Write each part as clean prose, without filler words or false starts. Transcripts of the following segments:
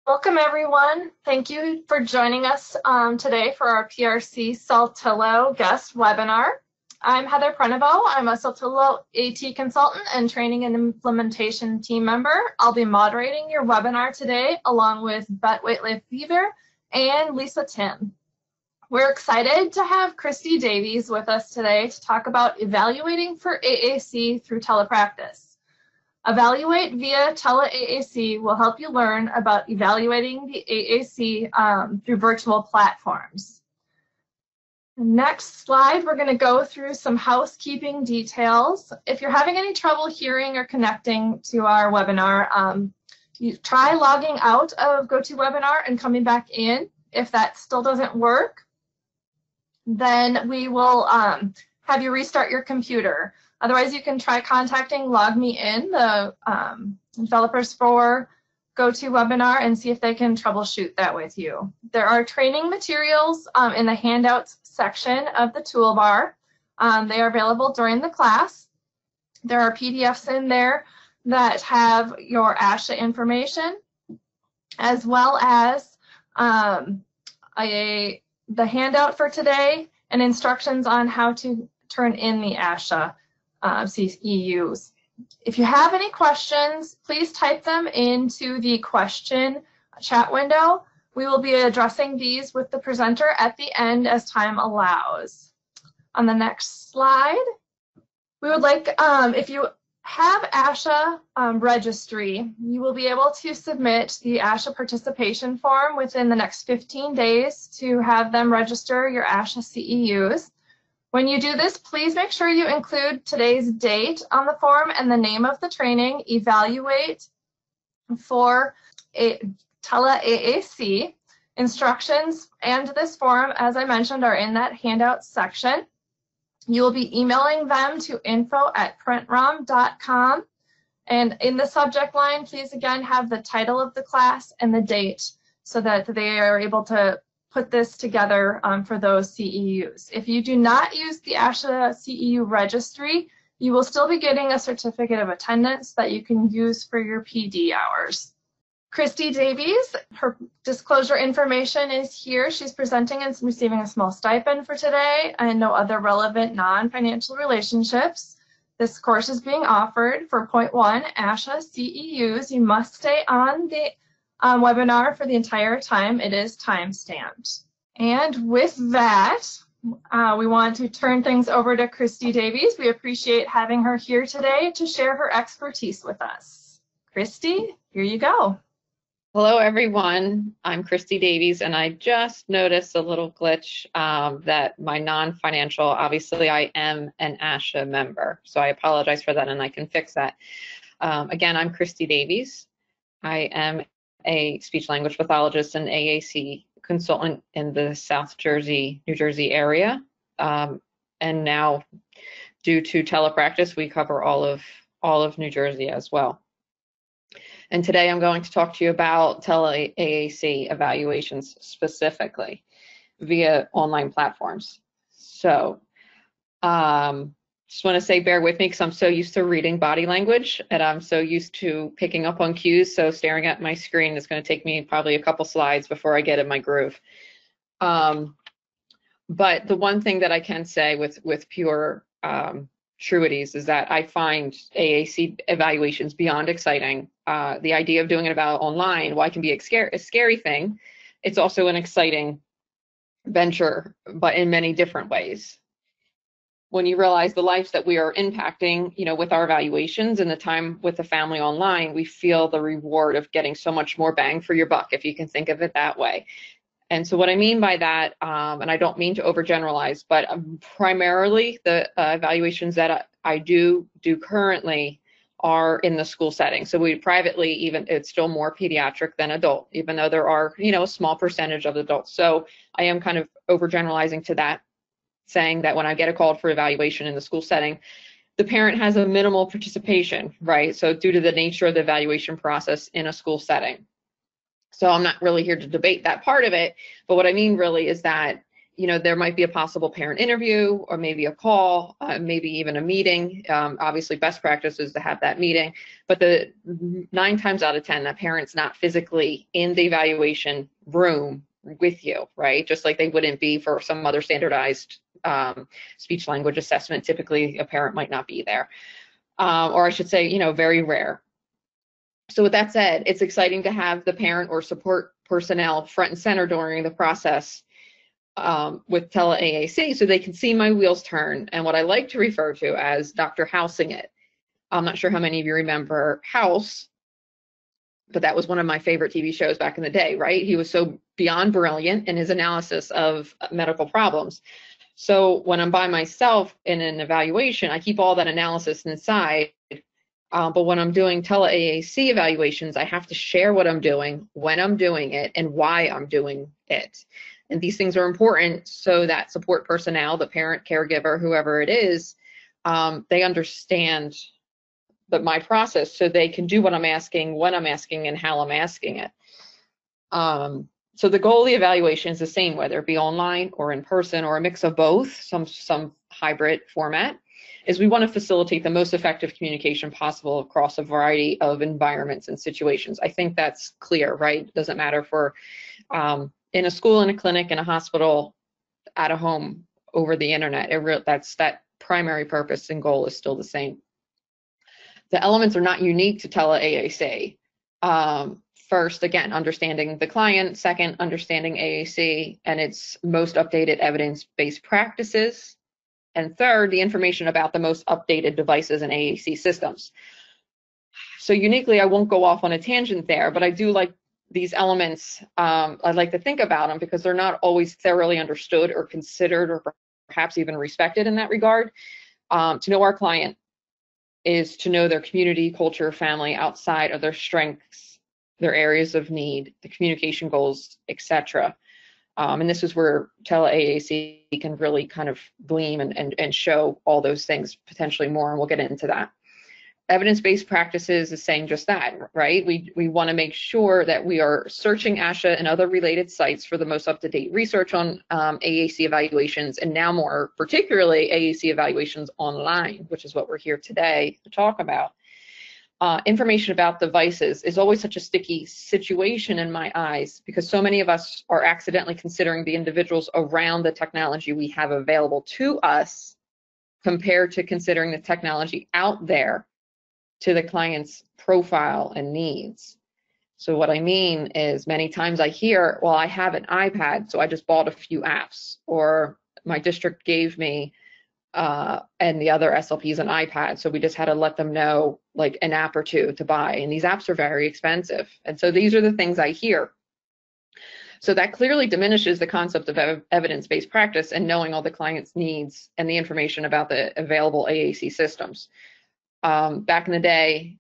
Welcome everyone. Thank you for joining us today for our PRC Saltillo guest webinar. I'm Heather Prenovo. I'm a Saltillo AT consultant and training and implementation team member. I'll be moderating your webinar today along with Bet Waitley Fever and Lisa Tim. We're excited to have Christy Davies with us today to talk about evaluating for AAC through telepractice. Evaluate via Tele-AAC will help you learn about evaluating the AAC through virtual platforms. Next slide, we're going to go through some housekeeping details. If you're having any trouble hearing or connecting to our webinar, you try logging out of GoToWebinar and coming back in. If that still doesn't work, then we will have you restart your computer. Otherwise, you can try contacting LogMeIn, the developers for GoToWebinar, and see if they can troubleshoot that with you. There are training materials in the handouts section of the toolbar. They are available during the class. There are PDFs in there that have your ASHA information, as well as the handout for today and instructions on how to turn in the ASHA CEUs. If you have any questions, please type them into the question chat window. We will be addressing these with the presenter at the end as time allows. On the next slide, we would like, if you have ASHA registry, you will be able to submit the ASHA participation form within the next 15 days to have them register your ASHA CEUs. When you do this, please make sure you include today's date on the form and the name of the training, Evaluate for Tele-AAC. Instructions and this form, as I mentioned, are in that handout section. You will be emailing them to info@printrom.com. And in the subject line, please again have the title of the class and the date so that they are able to put this together for those CEUs. If you do not use the ASHA CEU registry, you will still be getting a certificate of attendance that you can use for your PD hours. Christy Davies, her disclosure information is here. She's presenting and receiving a small stipend for today and no other relevant non-financial relationships. This course is being offered for point 1, ASHA CEUs. You must stay on the webinar for the entire time. It is time-stamped. And with that, we want to turn things over to Christy Davies. We appreciate having her here today to share her expertise with us. Christy, here you go. Hello, everyone. I'm Christy Davies, and I just noticed a little glitch that my non-financial, obviously I am an ASHA member, so I apologize for that, and I can fix that. Again, I'm Christy Davies. I am a speech-language pathologist and AAC consultant in the South Jersey, New Jersey area. And now, due to telepractice, we cover all of New Jersey as well. And today I'm going to talk to you about Tele-AAC evaluations specifically via online platforms. So just want to say bear with me because I'm so used to reading body language and I'm so used to picking up on cues. So staring at my screen is going to take me probably a couple slides before I get in my groove. But the one thing that I can say with pure truities is that I find AAC evaluations beyond exciting. The idea of doing it about online, while it can be a scary thing, it's also an exciting venture, but in many different ways. When you realize the lives that we are impacting, with our evaluations and the time with the family online, we feel the reward of getting so much more bang for your buck, if you can think of it that way. And so what I mean by that, and I don't mean to overgeneralize, but primarily the evaluations that I do currently are in the school setting. So we privately, even it's still more pediatric than adult, even though there are, a small percentage of adults. So I am kind of overgeneralizing to that, saying that when I get a call for evaluation in the school setting, the parent has a minimal participation, right? So due to the nature of the evaluation process in a school setting. So I'm not really here to debate that part of it, but what I mean really is that you know, there might be a possible parent interview or maybe a call, maybe even a meeting. Obviously, best practice is to have that meeting, but the 9 times out of 10, that parent's not physically in the evaluation room with you, right? Just like they wouldn't be for some other standardized speech language assessment. Typically, a parent might not be there, or I should say, you know, very rare. So with that said, it's exciting to have the parent or support personnel front and center during the process with Tele-AAC, so they can see my wheels turn, and what I like to refer to as Dr. Housing it. I'm not sure how many of you remember House, but that was one of my favorite TV shows back in the day, right? He was so beyond brilliant in his analysis of medical problems. So when I'm by myself in an evaluation, I keep all that analysis inside. But when I'm doing Tele-AAC evaluations, I have to share what I'm doing, when I'm doing it, and why I'm doing it. And these things are important so that support personnel, the parent, caregiver, whoever it is, they understand my process so they can do what I'm asking, when I'm asking, and how I'm asking it. So the goal of the evaluation is the same, whether it be online or in person or a mix of both, some hybrid format, is we want to facilitate the most effective communication possible across a variety of environments and situations. I think that's clear, right? It doesn't matter if we're in a school, in a clinic, in a hospital, at a home, over the internet. That primary purpose and goal is still the same. The elements are not unique to Tele-AAC. First, again, understanding the client. Second, understanding AAC and its most updated evidence-based practices. And third, the information about the most updated devices and AAC systems. So uniquely, I won't go off on a tangent there, but I do like these elements. I like to think about them because they're not always thoroughly understood or considered or perhaps even respected in that regard. To know our client is to know their community, culture, family outside of their strengths, their areas of need, the communication goals, etc. And this is where Tele-AAC can really kind of gleam and show all those things potentially more, and we'll get into that. Evidence-based practices is saying just that, right? We want to make sure that we are searching ASHA and other related sites for the most up-to-date research on AAC evaluations, and now more particularly AAC evaluations online, which is what we're here today to talk about. Information about devices is always such a sticky situation in my eyes because so many of us are accidentally considering the individuals around the technology we have available to us compared to considering the technology out there to the client's profile and needs. So what I mean is many times I hear, well, I have an iPad, so I just bought a few apps, or my district gave me and the other SLPs an iPad, so we just had to let them know like an app or two to buy, and these apps are very expensive. And so these are the things I hear. So that clearly diminishes the concept of evidence-based practice and knowing all the client's needs and the information about the available AAC systems. Back in the day,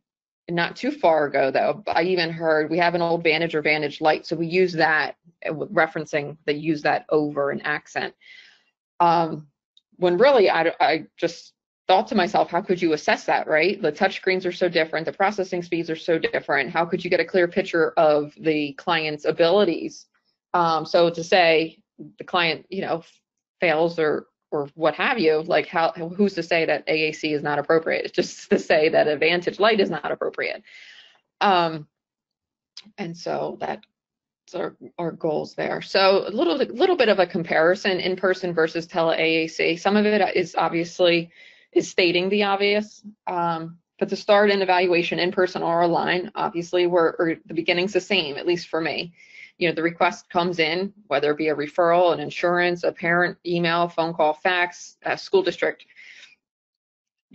not too far ago though, I even heard we have an old Vantage or Vantage Lite, so we use that, referencing they use that over an accent. When really I just thought to myself, how could you assess that, right? The touch screens are so different, the processing speeds are so different. How could you get a clear picture of the client's abilities? So to say the client, you know, fails or what have you, like who's to say that AAC is not appropriate? It's just to say that a Vantage Lite is not appropriate. And so that's our goals there. So a little bit of a comparison, in person versus Tele-AAC. Some of it is obviously stating the obvious, but to start an evaluation in person or online, obviously the beginning's the same, at least for me. You know, the request comes in, whether it be a referral, an insurance, a parent email, phone call, fax, a school district.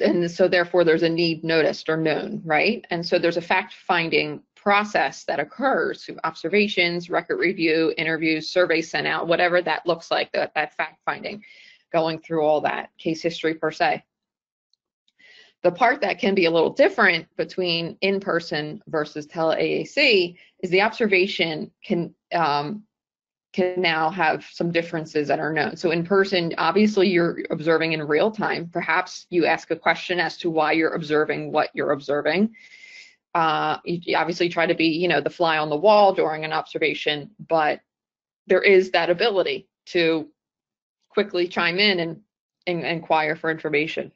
And so therefore there's a need noticed or known, right? And so there's a fact-finding process that occurs through observations, record review, interviews, surveys sent out, whatever that looks like, that fact-finding, going through all that case history per se. The part that can be a little different between in-person versus Tele-AAC is the observation can now have some differences that are known. So in person, obviously you're observing in real time. Perhaps you ask a question as to why you're observing what you're observing. You obviously try to be, you know, the fly on the wall during an observation, but there is that ability to quickly chime in and inquire for information.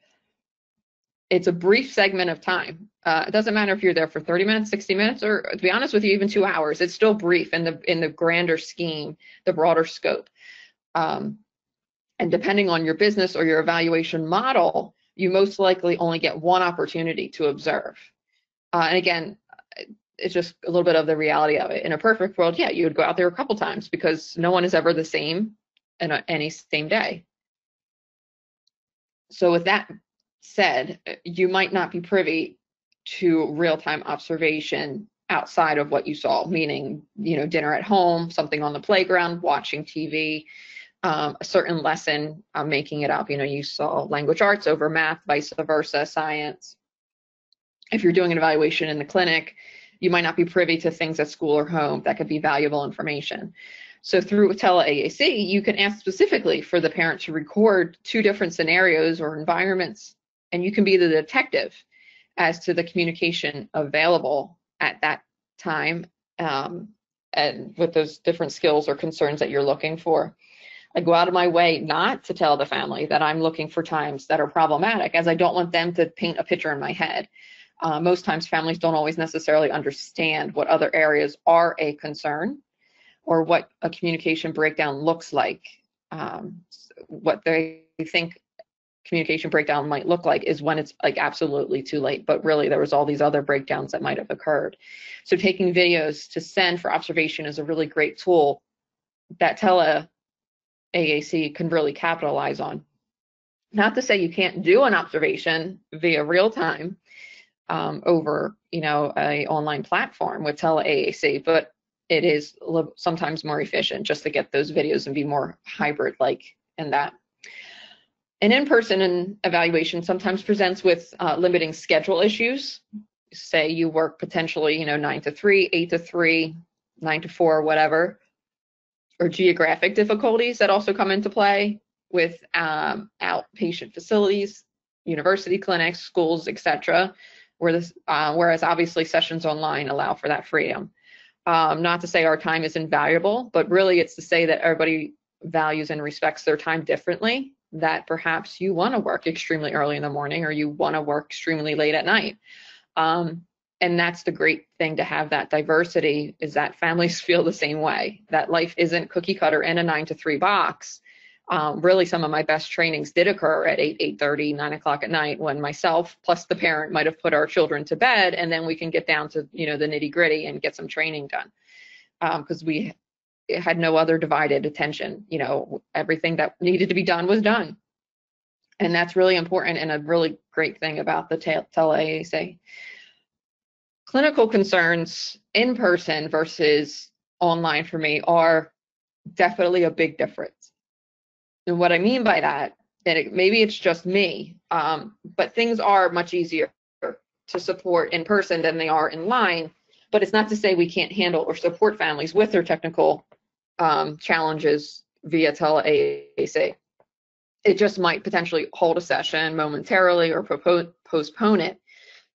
It's a brief segment of time. It doesn't matter if you're there for 30 minutes, 60 minutes, or to be honest with you, even 2 hours. It's still brief in the grander scheme, the broader scope. And depending on your business or your evaluation model, you most likely only get one opportunity to observe. And again, it's just a little bit of the reality of it. In a perfect world, yeah, you would go out there a couple times because no one is ever the same in any same day. So with that said, you might not be privy to real-time observation outside of what you saw, meaning, dinner at home, something on the playground, watching TV, a certain lesson, making it up. You saw language arts over math, vice versa, science. If you're doing an evaluation in the clinic, you might not be privy to things at school or home that could be valuable information. So through Tele-AAC, you can ask specifically for the parent to record 2 different scenarios or environments, and you can be the detective as to the communication available at that time, and with those different skills or concerns that you're looking for. I go out of my way not to tell the family that I'm looking for times that are problematic, as I don't want them to paint a picture in my head. Most times families don't always necessarily understand what other areas are a concern or what a communication breakdown looks like. What they think communication breakdown might look like is when it's like absolutely too late, but really there was all these other breakdowns that might have occurred. So taking videos to send for observation is a really great tool that Tele-AAC can really capitalize on. Not to say you can't do an observation via real time over, a online platform with Tele-AAC, but it is sometimes more efficient just to get those videos and be more hybrid-like in that. An in-person evaluation sometimes presents with limiting schedule issues. Say you work potentially, 9 to 3, 8 to 3, 9 to 4, whatever, or geographic difficulties that also come into play with outpatient facilities, university clinics, schools, etc. Whereas obviously sessions online allow for that freedom. Not to say our time is invaluable, but really it's to say that everybody values and respects their time differently, that perhaps you want to work extremely early in the morning or you want to work extremely late at night. And that's the great thing to have that diversity, is that families feel the same way, that life isn't cookie cutter in a 9 to 3 box. Really, some of my best trainings did occur at 8, 8:30, 9 o'clock at night, when myself plus the parent might have put our children to bed, and then we can get down to, the nitty gritty and get some training done. Because we had no other divided attention. Everything that needed to be done was done. And that's really important and a really great thing about the Tele-AAC. Clinical concerns in person versus online for me are definitely a big difference. And what I mean by that, and maybe it's just me, but things are much easier to support in person than they are in line. But it's not to say we can't handle or support families with their technical challenges via Tele-AAC. It just might potentially hold a session momentarily or postpone it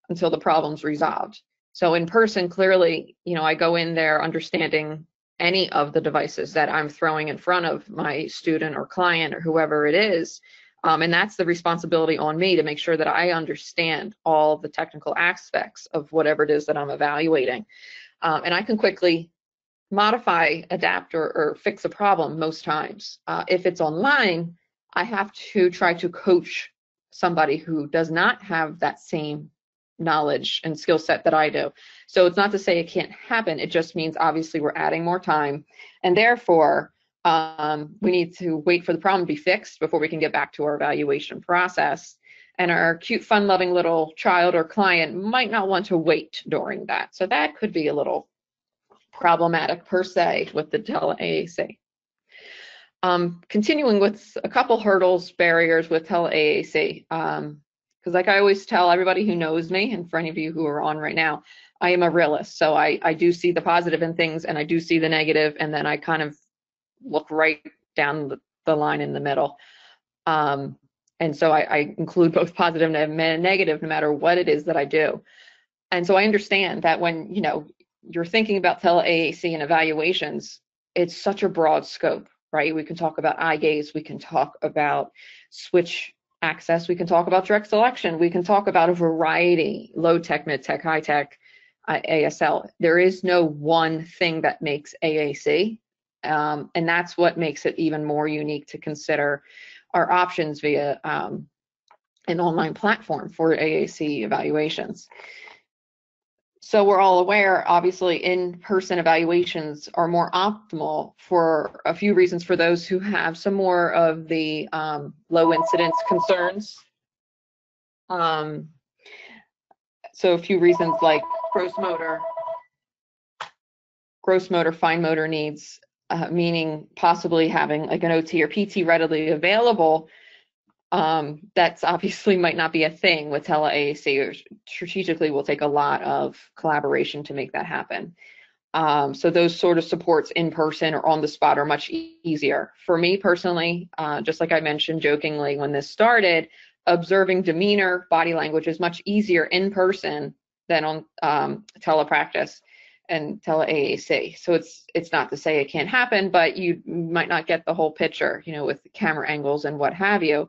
until the problem's resolved. So in person, clearly, I go in there understanding any of the devices that I'm throwing in front of my student or client or whoever it is. And that's the responsibility on me to make sure that I understand all the technical aspects of whatever it is that I'm evaluating. And I can quickly modify, adapt, or fix a problem most times. If it's online, I have to try to coach somebody who does not have that same knowledge and skill set that I do. So it's not to say it can't happen. It just means obviously we're adding more time, and therefore we need to wait for the problem to be fixed before we can get back to our evaluation process. And our cute, fun-loving little child or client might not want to wait during that. So that could be a little problematic per se with the Tele-AAC. Continuing with a couple hurdles, barriers with Tele-AAC. Because like I always tell everybody who knows me, and for any of you who are on right now, I am a realist. So I do see the positive in things and I do see the negative, and then I kind of look right down the line in the middle. And so I include both positive and negative no matter what it is that I do. And so I understand that when you're thinking about Tele-AAC and evaluations, it's such a broad scope. right? We can talk about eye gaze, we can talk about switch access, we can talk about direct selection, we can talk about a variety, low tech, mid tech, high tech, ASL. There is no one thing that makes AAC, and that's what makes it even more unique to consider our options via an online platform for AAC evaluations. So we're all aware, obviously, in-person evaluations are more optimal for a few reasons for those who have some more of the low incidence concerns. So a few reasons like gross motor, fine motor needs, meaning possibly having like an OT or PT readily available. That's obviously might not be a thing with Tele-AAC, or strategically will take a lot of collaboration to make that happen. So those sort of supports in person or on the spot are much easier. For me personally, just like I mentioned jokingly when this started, observing demeanor, body language is much easier in person than on telepractice and Tele-AAC. So it's not to say it can't happen, but you might not get the whole picture, you know, with camera angles and what have you.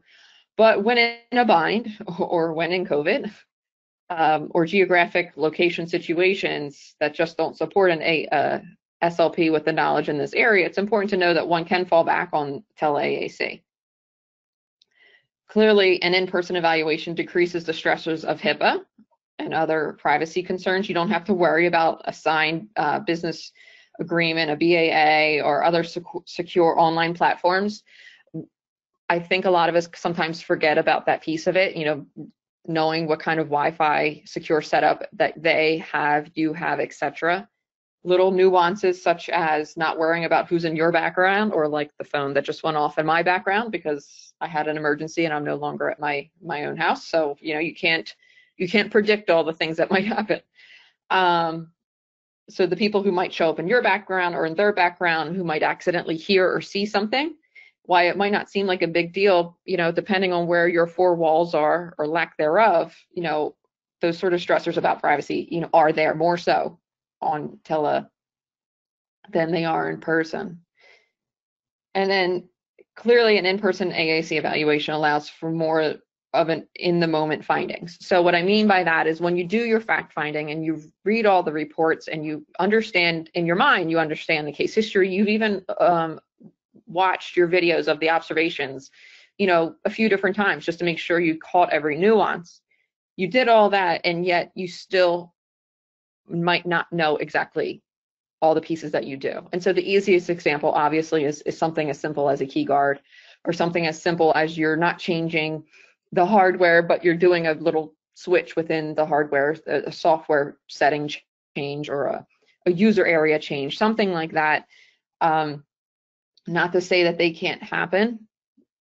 But when in a bind or when in COVID or geographic location situations that just don't support an SLP with the knowledge in this area, it's important to know that one can fall back on Tele-AAC. Clearly, an in-person evaluation decreases the stressors of HIPAA and other privacy concerns. You don't have to worry about a signed business agreement, a BAA, or other secure online platforms. I think a lot of us sometimes forget about that piece of it, you know, knowing what kind of Wi-Fi secure setup that they have, you have, etc. Little nuances such as not worrying about who's in your background, or like the phone that just went off in my background because I had an emergency and I'm no longer at my own house. So, you know, you can't predict all the things that might happen. So the people who might show up in your background or in their background who might accidentally hear or see something, why it might not seem like a big deal, you know, depending on where your four walls are or lack thereof, you know, those sort of stressors about privacy, you know, are there more so on tele than they are in person. And then clearly an in-person AAC evaluation allows for more of an in-the-moment findings. So what I mean by that is when you do your fact finding and you read all the reports and you understand in your mind, you understand the case history, you've even watched your videos of the observations, you know, a few different times just to make sure you caught every nuance. You did all that, and yet you still might not know exactly all the pieces that you do. And so the easiest example, obviously, is something as simple as a key guard, or something as simple as you're not changing the hardware, but you're doing a little switch within the hardware, a software setting change, or a user area change, something like that. Not to say that they can't happen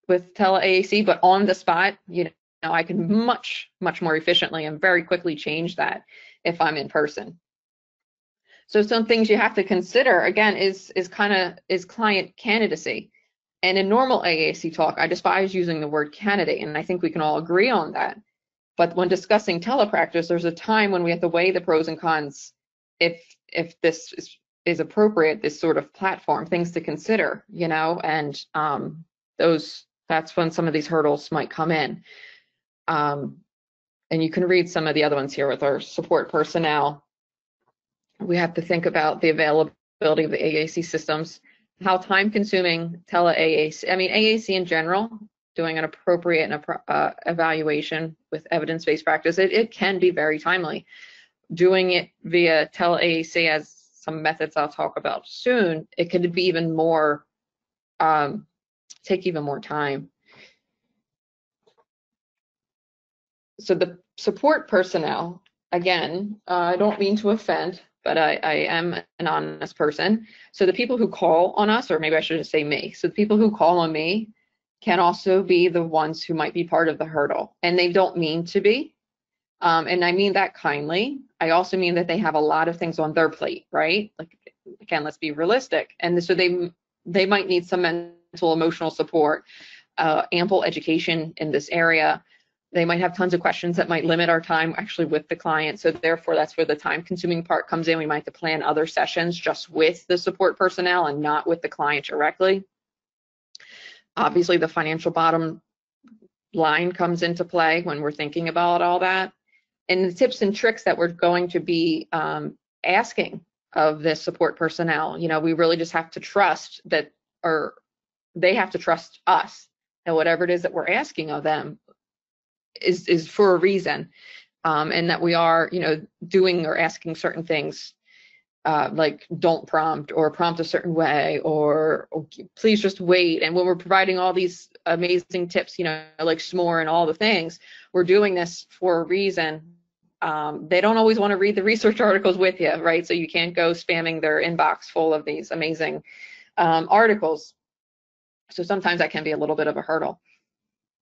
with Tele-AAC, but on the spot, you know, I can much more efficiently and very quickly change that if I'm in person. So some things you have to consider, again, is client candidacy. And in normal AAC talk, I despise using the word candidate, and I think we can all agree on that. But when discussing telepractice, there's a time when we have to weigh the pros and cons if this is appropriate, this sort of platform, things to consider, you know, and that's when some of these hurdles might come in. And you can read some of the other ones here with our support personnel. We have to think about the availability of the AAC systems, how time-consuming Tele-AAC, I mean, AAC in general, doing an appropriate evaluation with evidence-based practice, it can be very timely. Doing it via Tele-AAC, as some methods I'll talk about soon, it could be even more, take even more time. So the support personnel, again, I don't mean to offend, but I am an honest person. So the people who call on us, or maybe I should just say me, so the people who call on me can also be the ones who might be part of the hurdle, and they don't mean to be. And I mean that kindly. I also mean that they have a lot of things on their plate, right? Like, again, let's be realistic. And so they might need some mental, emotional support, ample education in this area. They might have tons of questions that might limit our time actually with the client. So therefore, that's where the time-consuming part comes in. We might have to plan other sessions just with the support personnel and not with the client directly. Obviously, the financial bottom line comes into play when we're thinking about all that. And the tips and tricks that we're going to be asking of this support personnel, you know, we really just have to trust that, or they have to trust us, and whatever it is that we're asking of them is for a reason, and that we are, you know, doing or asking certain things, like don't prompt, or prompt a certain way, or please just wait. And when we're providing all these amazing tips, you know, like s'more and all the things, we're doing this for a reason. They don't always want to read the research articles with you, right? So you can't go spamming their inbox full of these amazing articles. So sometimes that can be a little bit of a hurdle.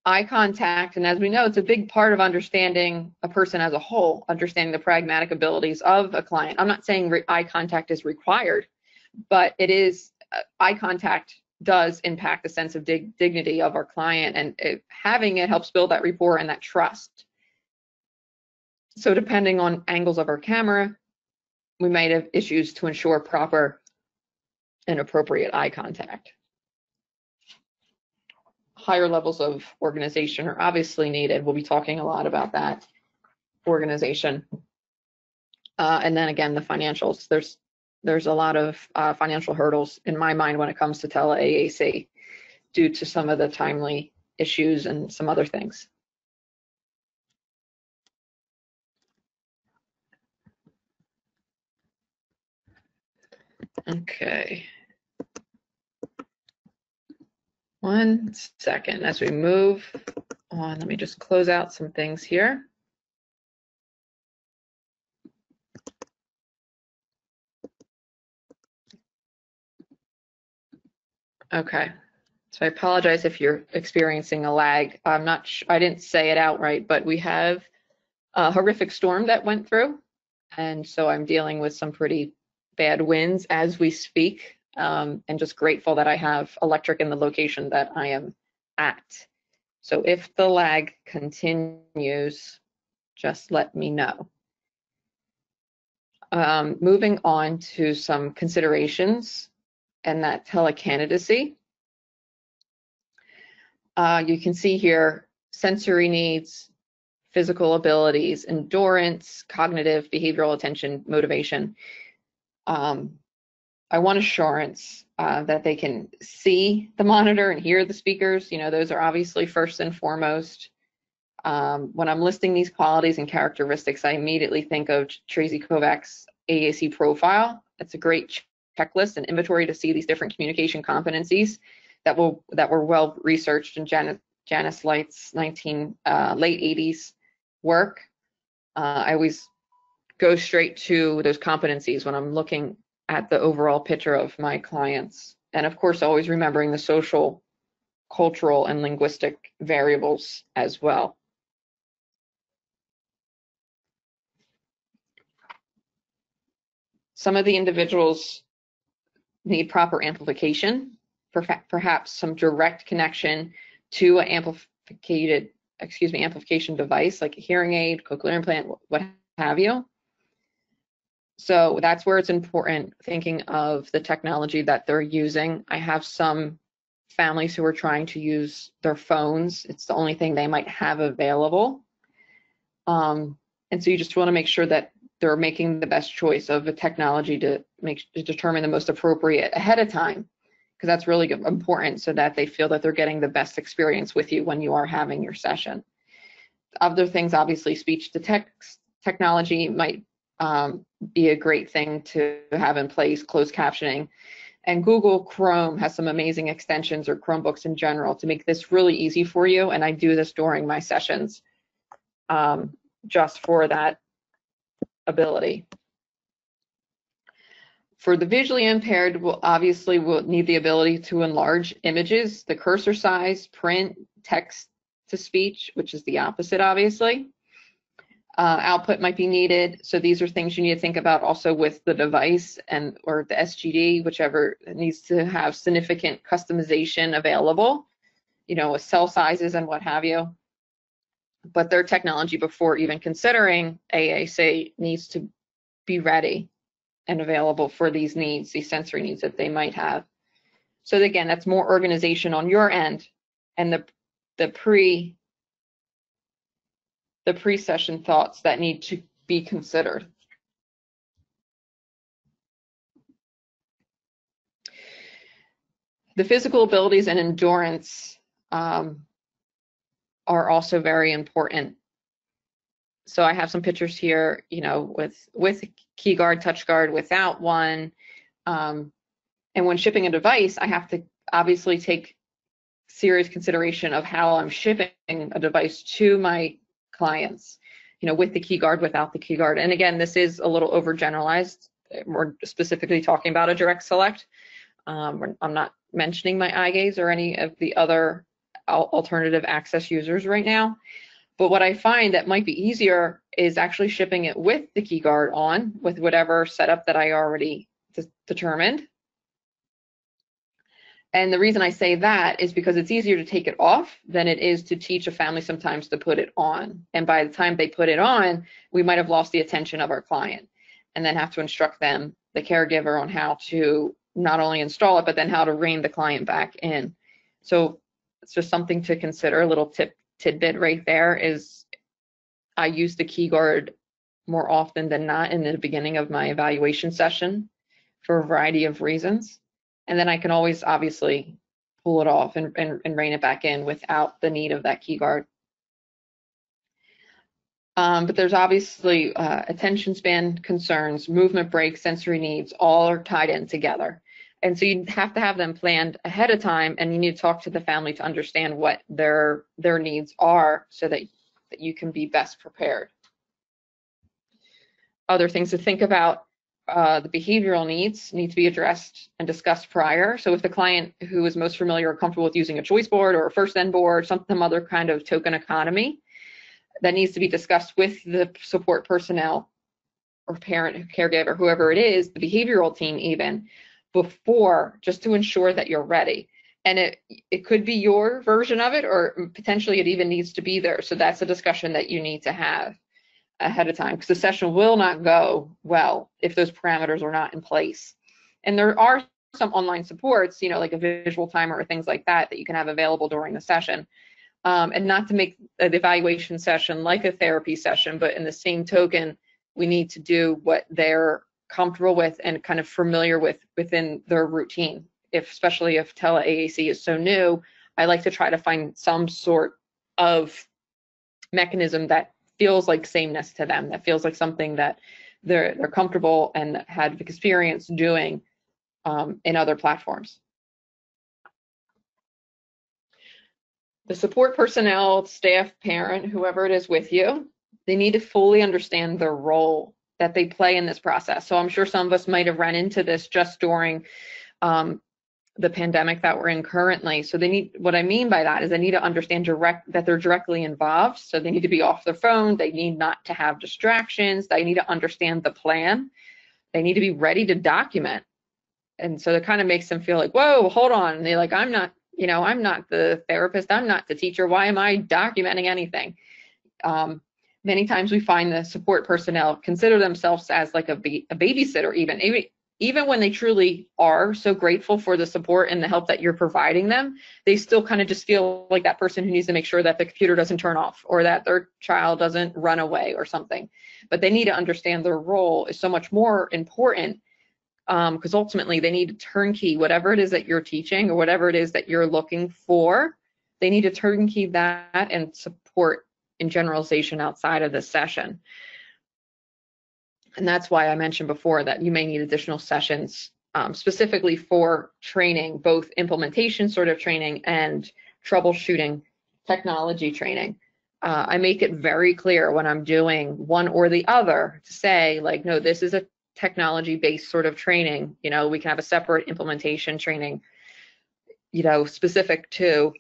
Eye contact, and as we know, it's a big part of understanding a person as a whole, understanding the pragmatic abilities of a client. I'm not saying eye contact is required, but it is, eye contact does impact the sense of dignity of our client, and having it helps build that rapport and that trust. So depending on angles of our camera, we might have issues to ensure proper and appropriate eye contact. Higher levels of organization are obviously needed. We'll be talking a lot about that organization. And then again, the financials. There's a lot of financial hurdles in my mind when it comes to Tele-AAC due to some of the timely issues and some other things. Okay. 1 second as we move on. Let me just close out some things here. Okay, so I apologize if you're experiencing a lag. I'm not I didn't say it outright, but we have a horrific storm that went through, and so I'm dealing with some pretty bad winds as we speak. And just grateful that I have electric in the location that I am at. So if the lag continues, just let me know. Moving on to some considerations and that telecandidacy. You can see here sensory needs, physical abilities, endurance, cognitive, behavioral, attention, motivation. I want assurance that they can see the monitor and hear the speakers. You know, those are obviously first and foremost. When I'm listing these qualities and characteristics, I immediately think of Tracy Kovac's AAC profile. It's a great checklist and inventory to see these different communication competencies that were well researched in Janice Light's late 80s work. I always go straight to those competencies when I'm looking at the overall picture of my clients. And of course, always remembering the social, cultural, and linguistic variables as well. Some of the individuals need proper amplification, perhaps some direct connection to an amplification device like a hearing aid, cochlear implant, what have you. So that's where it's important thinking of the technology that they're using. I have some families who are trying to use their phones. It's the only thing they might have available. And so you just want to make sure that they're making the best choice of a technology to determine the most appropriate ahead of time, because that's really important so that they feel that they're getting the best experience with you when you are having your session. Other things, obviously, speech to text technology might be a great thing to have in place, closed captioning. And Google Chrome has some amazing extensions, or Chromebooks in general, to make this really easy for you. And I do this during my sessions just for that ability. For the visually impaired, we'll need the ability to enlarge images, the cursor size, print, text to speech, which is the opposite, obviously. Output might be needed. So these are things you need to think about also with the device or the SGD, whichever needs to have significant customization available, you know, with cell sizes and what have you. But their technology, before even considering AAC, needs to be ready and available for these needs, these sensory needs that they might have. So again, that's more organization on your end, and the pre-session thoughts that need to be considered. The physical abilities and endurance are also very important. So I have some pictures here, you know, with key guard, touch guard, without one. And when shipping a device, I have to obviously take serious consideration of how I'm shipping a device to my clients, you know, with the key guard, without the key guard. And again, this is a little overgeneralized. We're specifically talking about a direct select. I'm not mentioning my eye gaze or any of the other alternative access users right now. But what I find that might be easier is actually shipping it with the key guard on, with whatever setup that I already determined. And the reason I say that is because it's easier to take it off than it is to teach a family sometimes to put it on. And by the time they put it on, we might have lost the attention of our client, and then have to instruct them, the caregiver, on how to not only install it, but then how to rein the client back in. So it's just something to consider. A little tidbit right there is I use the key guard more often than not in the beginning of my evaluation session for a variety of reasons. And then I can always obviously pull it off and rein it back in without the need of that key guard. But there's obviously attention span concerns, movement breaks, sensory needs, all are tied in together. And so you have to have them planned ahead of time, and you need to talk to the family to understand what their needs are so that you can be best prepared. Other things to think about, the behavioral needs need to be addressed and discussed prior. So if the client who is most familiar or comfortable with using a choice board or a first then board, some other kind of token economy, that needs to be discussed with the support personnel or parent, caregiver, whoever it is, the behavioral team even, before, just to ensure that you're ready. And it could be your version of it, or potentially it even needs to be there. So that's a discussion that you need to have ahead of time, because the session will not go well if those parameters are not in place. And there are some online supports, you know, like a visual timer or things like that, that you can have available during the session. And not to make an evaluation session like a therapy session, but in the same token, we need to do what they're comfortable with and kind of familiar with within their routine. Especially if Tele-AAC is so new, I like to try to find some sort of mechanism that feels like sameness to them, that feels like something that they're comfortable and had experience doing in other platforms. The support personnel, staff, parent, whoever it is with you, they need to fully understand their role that they play in this process. So I'm sure some of us might have run into this just during the pandemic that we're in currently. So they need, what I mean by that is they need to understand that they're directly involved. So they need to be off their phone. They need not to have distractions. They need to understand the plan. They need to be ready to document. And so it kind of makes them feel like, whoa, hold on. And they're like, I'm not, you know, I'm not the therapist. I'm not the teacher. Why am I documenting anything? Many times we find the support personnel consider themselves as like a babysitter, even when they truly are so grateful for the support and the help that you're providing them, they still kind of just feel like that person who needs to make sure that the computer doesn't turn off or that their child doesn't run away or something. But they need to understand their role is so much more important, because ultimately they need to turnkey whatever it is that you're teaching or whatever it is that you're looking for. They need to turnkey that and support in generalization outside of the session. And that's why I mentioned before that you may need additional sessions specifically for training, both implementation sort of training and troubleshooting technology training. I make it very clear when I'm doing one or the other to say, like, no, this is a technology-based sort of training. You know, we can have a separate implementation training, you know, specific to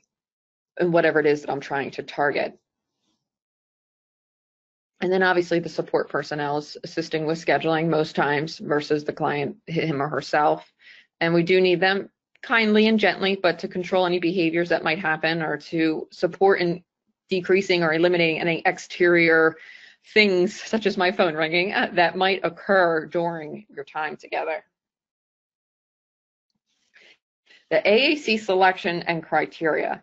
whatever it is that I'm trying to target. And then obviously the support personnel is assisting with scheduling most times versus the client, him or herself. And we do need them kindly and gently, but to control any behaviors that might happen or to support in decreasing or eliminating any exterior things such as my phone ringing that might occur during your time together. The AAC selection and criteria.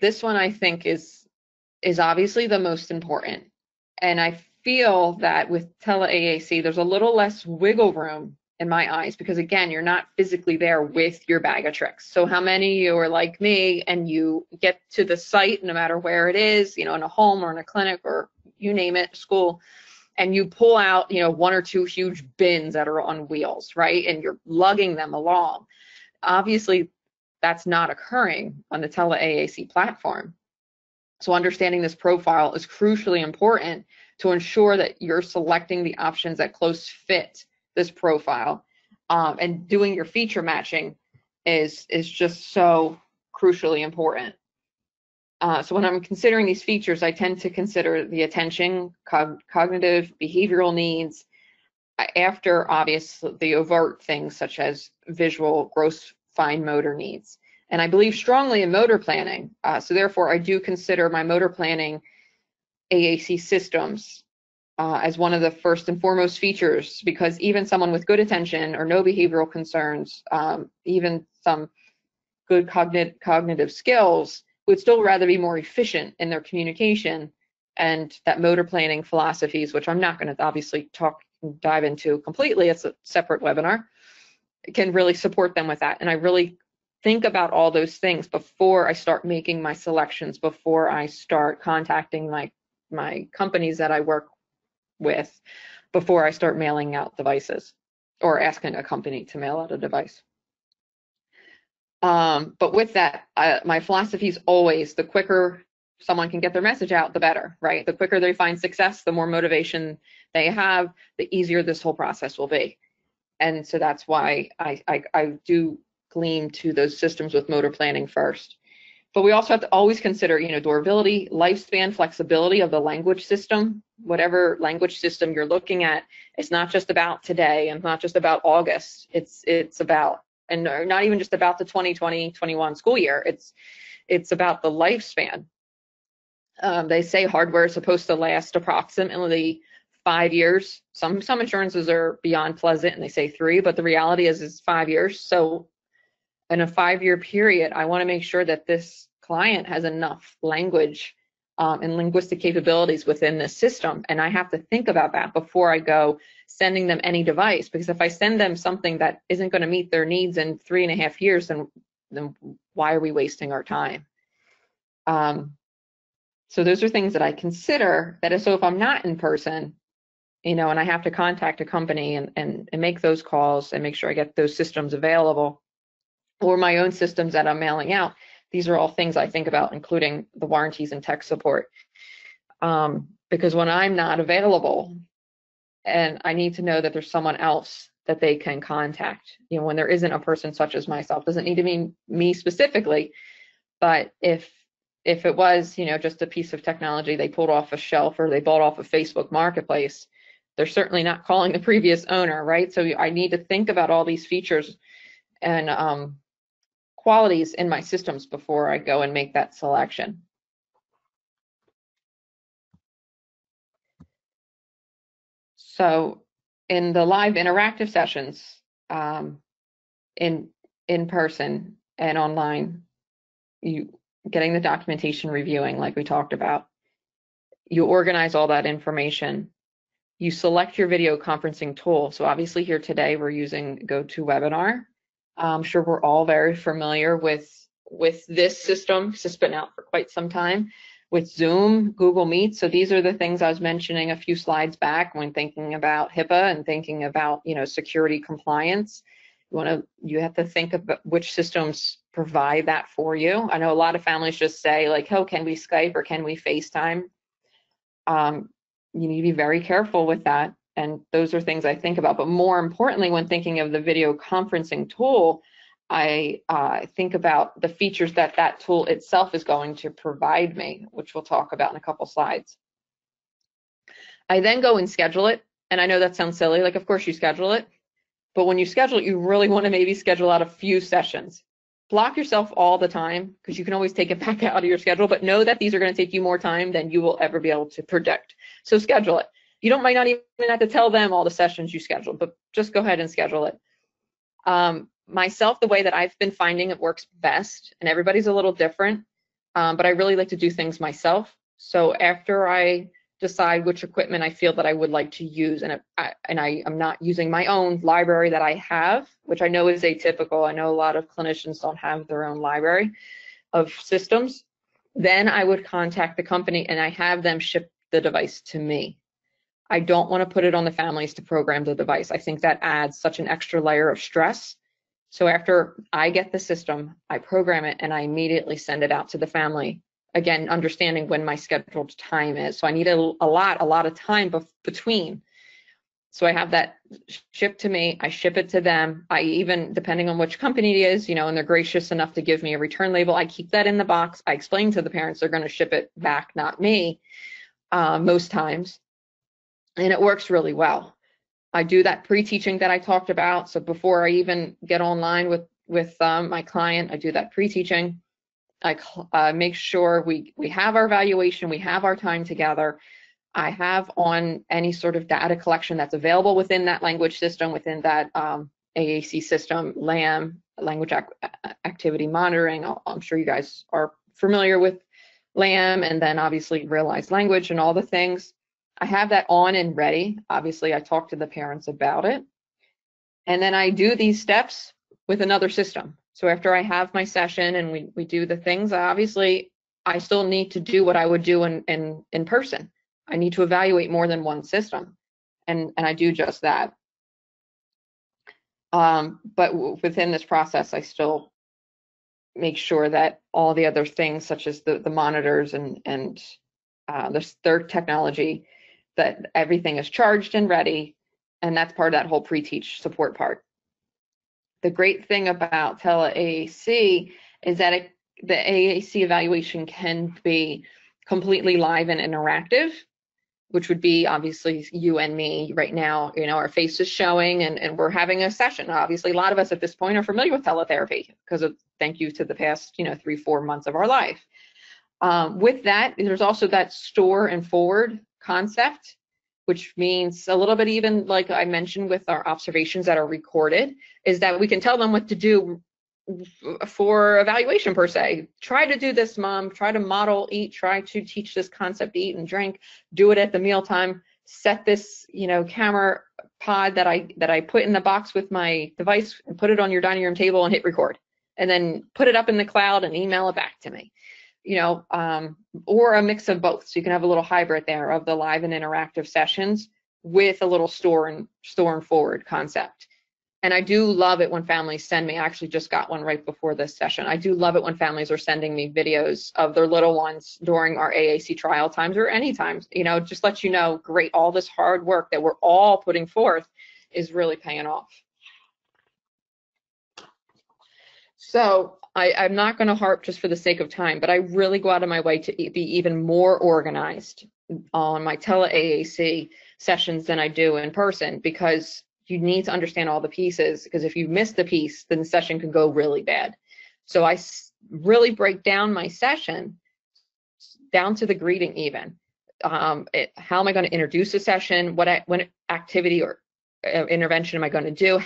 This one I think is obviously the most important. And I feel that with Tele-AAC, there's a little less wiggle room in my eyes, because again, you're not physically there with your bag of tricks. So how many of you are like me and you get to the site, no matter where it is, in a home or in a clinic or you name it, school, and you pull out, one or two huge bins that are on wheels, right? And you're lugging them along. Obviously, that's not occurring on the Tele-AAC platform. So understanding this profile is crucially important to ensure that you're selecting the options that close fit this profile, and doing your feature matching is just so crucially important. So when I'm considering these features, I tend to consider the attention, cognitive, behavioral needs, after obviously the overt things such as visual, gross, fine motor needs. And I believe strongly in motor planning. So therefore, I do consider my motor planning AAC systems as one of the first and foremost features, because even someone with good attention or no behavioral concerns, even some good cognitive skills, would still rather be more efficient in their communication, and that motor planning philosophies, which I'm not going to obviously dive into completely, it's a separate webinar, can really support them with that. And I really think about all those things before I start making my selections, before I start contacting my companies that I work with, before I start mailing out devices or asking a company to mail out a device. But with that, my philosophy is always the quicker someone can get their message out, the better, right? The quicker they find success, the more motivation they have, the easier this whole process will be. And so that's why I do glean to those systems with motor planning first. But we also have to always consider, durability, lifespan, flexibility of the language system. Whatever language system you're looking at, it's not just about today and not just about August. It's about, and not even just about the 2020-21 school year. It's about the lifespan. They say hardware is supposed to last approximately 5 years. Some insurances are beyond pleasant and they say 3, but the reality is it's 5 years. So in a 5-year period, I want to make sure that this client has enough language and linguistic capabilities within this system. And I have to think about that before I go sending them any device, because if I send them something that isn't going to meet their needs in 3.5 years, then why are we wasting our time? So those are things that I consider. So if I'm not in person, and I have to contact a company and make those calls and make sure I get those systems available, or my own systems that I'm mailing out, these are all things I think about, including the warranties and tech support. Because when I'm not available, and I need to know that there's someone else that they can contact, when there isn't a person such as myself, doesn't need to mean me specifically, but if it was, just a piece of technology they pulled off a shelf or they bought off of Facebook Marketplace, they're certainly not calling the previous owner, right? So I need to think about all these features and qualities in my systems before I go and make that selection. So in the live interactive sessions, in person and online, you getting the documentation, reviewing like we talked about, you organize all that information, you select your video conferencing tool. So obviously here today we're using GoToWebinar. I'm sure we're all very familiar with this system. It's been out for quite some time, with Zoom, Google Meet. So these are the things I was mentioning a few slides back when thinking about HIPAA and thinking about, security compliance. You have to think about which systems provide that for you. I know a lot of families just say like, oh, can we Skype or can we FaceTime? You need to be very careful with that. And those are things I think about. But more importantly, when thinking of the video conferencing tool, I think about the features that tool itself is going to provide me, which we'll talk about in a couple slides. I then go and schedule it. And I know that sounds silly, like of course you schedule it, but when you schedule it, you really want to maybe schedule out a few sessions. Block yourself all the time, because you can always take it back out of your schedule, but know that these are going to take you more time than you will ever be able to predict. So schedule it. You might not even have to tell them all the sessions you scheduled, but just go ahead and schedule it. myself, the way that I've been finding it works best, and everybody's a little different, but I really like to do things myself. So after I decide which equipment I feel that I would like to use, and I am not using my own library that I have, which I know is atypical. I know a lot of clinicians don't have their own library of systems. Then I would contact the company and I have them ship the device to me. I don't want to put it on the families to program the device. I think that adds such an extra layer of stress. So after I get the system, I program it and I immediately send it out to the family. Again, understanding when my scheduled time is. So I need a lot of time between. So I have that shipped to me, I ship it to them. I even, depending on which company it is, and they're gracious enough to give me a return label, I keep that in the box. I explain to the parents they're going to ship it back, not me, most times. And it works really well. I do that pre-teaching that I talked about. So before I even get online with my client, I do that pre-teaching. I make sure we have our evaluation, we have our time together. I have on any sort of data collection that's available within that language system, within that AAC system, LAM, language activity monitoring. I'm sure you guys are familiar with LAM, and then obviously realized language and all the things. I have that on and ready. Obviously, I talk to the parents about it. And then I do these steps with another system. So after I have my session and we do the things, obviously, I still need to do what I would do in person. I need to evaluate more than one system, and I do just that. But within this process, I still make sure that all the other things, such as the monitors and the third technology, that everything is charged and ready, and that's part of that whole pre-teach support part. The great thing about Tele-AAC is that the AAC evaluation can be completely live and interactive, which would be obviously you and me right now. Our face is showing and we're having a session. Obviously, a lot of us at this point are familiar with teletherapy because of thank you to the past 3-4 months of our life. With that, there's also that store and forward concept, which means a little bit, even like I mentioned with our observations that are recorded, is that we can tell them what to do for evaluation per se. Try to do this, mom, try to model eat, try to teach this concept, eat and drink, do it at the mealtime, set this, camera pod that I put in the box with my device and put it on your dining room table and hit record, and then put it up in the cloud and email it back to me. Or a mix of both. So you can have a little hybrid there of the live and interactive sessions with a little store and forward concept. And I do love it when families send me, I actually just got one right before this session. I do love it when families are sending me videos of their little ones during our AAC trial times or any times, just let you know, great, all this hard work that we're all putting forth is really paying off. So I'm not going to harp just for the sake of time, but I really go out of my way to be even more organized on my Tele-AAC sessions than I do in person, because you need to understand all the pieces, because if you miss the piece, then the session can go really bad. So I really break down my session down to the greeting even. How am I going to introduce a session? What activity or intervention am I going to do?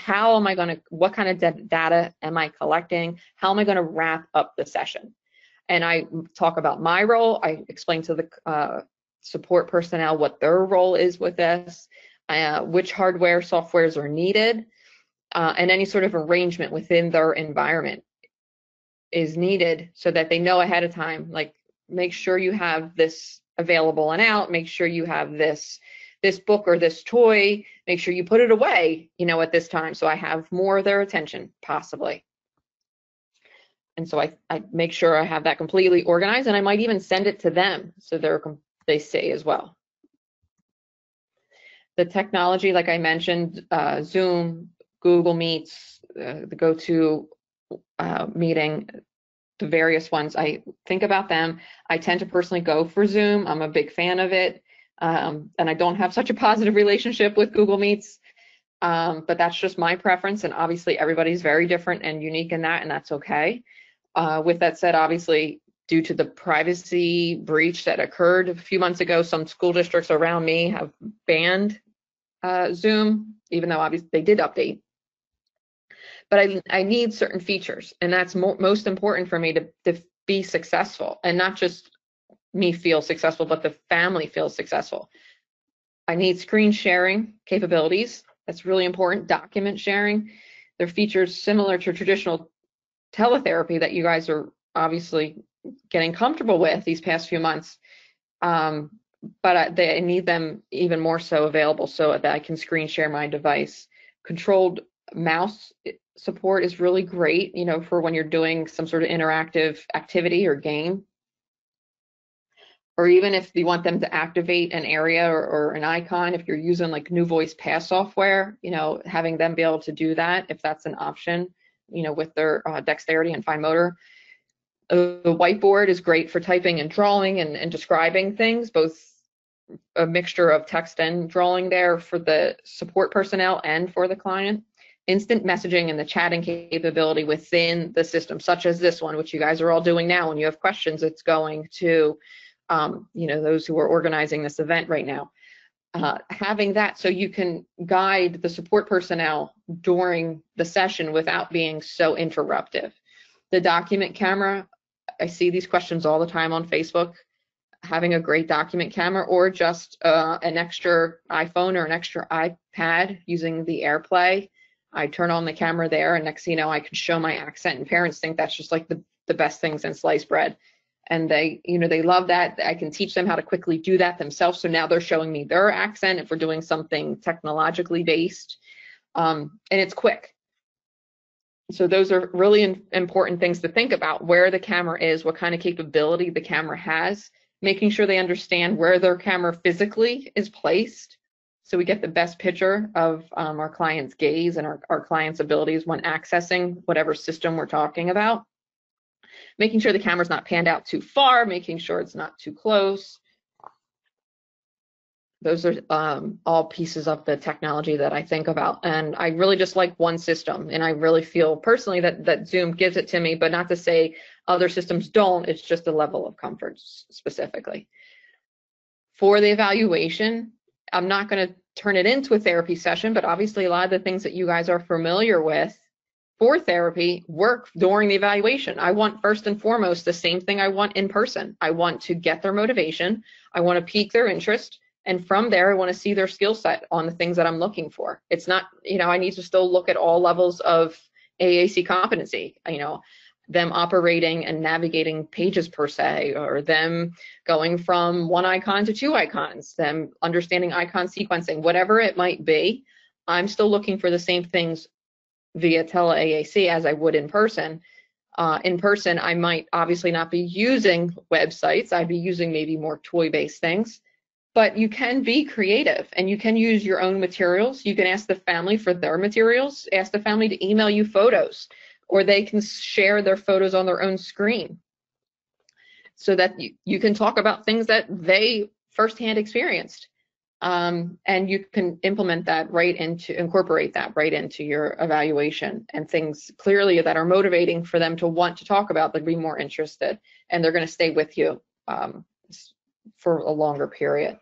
What kind of data am I collecting? How am I going to wrap up the session? And I talk about my role. I explain to the support personnel what their role is with this, which hardware, softwares are needed, and any sort of arrangement within their environment is needed so that they know ahead of time, like, make sure you have this available and out, make sure you have this book or this toy, make sure you put it away, at this time, so I have more of their attention, possibly. And so I make sure I have that completely organized, and I might even send it to them so they see as well. The technology, like I mentioned, Zoom, Google Meets, the go-to meeting, the various ones, I think about them. I tend to personally go for Zoom. I'm a big fan of it. And I don't have such a positive relationship with Google Meets, but that's just my preference. And obviously everybody's very different and unique in that, and that's okay. With that said, obviously, due to the privacy breach that occurred a few months ago, some school districts around me have banned Zoom, even though obviously they did update. but I need certain features, and that's most important for me to be successful, and not just me feel successful, but the family feels successful. I need screen sharing capabilities. That's really important. Document sharing. They're features similar to traditional teletherapy that you guys are obviously getting comfortable with these past few months. But I need them even more so available so that I can screen share my device. Controlled mouse support is really great, you know, for when you're doing some sort of interactive activity or game. Or even if you want them to activate an area or an icon, if you're using like New Voice Pass software, you know, having them be able to do that if that's an option, you know, with their dexterity and fine motor. The whiteboard is great for typing and drawing and describing things, both a mixture of text and drawing there for the support personnel and for the client. Instant messaging and the chatting capability within the system, such as this one, which you guys are all doing now. When you have questions, it's going to, you know, those who are organizing this event right now. Having that so you can guide the support personnel during the session without being so interruptive. The document camera, I see these questions all the time on Facebook. Having a great document camera, or just an extra iPhone or an extra iPad using the AirPlay. I turn on the camera there, and next thing you know, I can show my accent, and parents think that's just like the best things in sliced bread. And they, you know, they love that. I can teach them how to quickly do that themselves. So now they're showing me their accent if we're doing something technologically based, and it's quick. So those are really important things to think about: where the camera is, what kind of capability the camera has, making sure they understand where their camera physically is placed, so we get the best picture of our client's gaze and our client's abilities when accessing whatever system we're talking about. Making sure the camera's not panned out too far, making sure it's not too close. Those are all pieces of the technology that I think about. And I really just like one system. And I really feel personally that Zoom gives it to me, but not to say other systems don't. It's just a level of comfort specifically. For the evaluation, I'm not going to turn it into a therapy session, but obviously a lot of the things that you guys are familiar with for therapy work during the evaluation. I want first and foremost the same thing I want in person. I want to get their motivation. I want to pique their interest. And from there, I want to see their skill set on the things that I'm looking for. It's not, you know, I need to still look at all levels of AAC competency, you know, them operating and navigating pages per se, or them going from one icon to two icons, them understanding icon sequencing, whatever it might be. I'm still looking for the same things via Tele-AAC as I would in person. In person, I might obviously not be using websites. I'd be using maybe more toy-based things. But you can be creative and you can use your own materials. You can ask the family for their materials, ask the family to email you photos, or they can share their photos on their own screen so that you can talk about things that they firsthand experienced. And you can incorporate that right into your evaluation, and things clearly that are motivating for them to want to talk about, they'll be more interested, and they're going to stay with you for a longer period.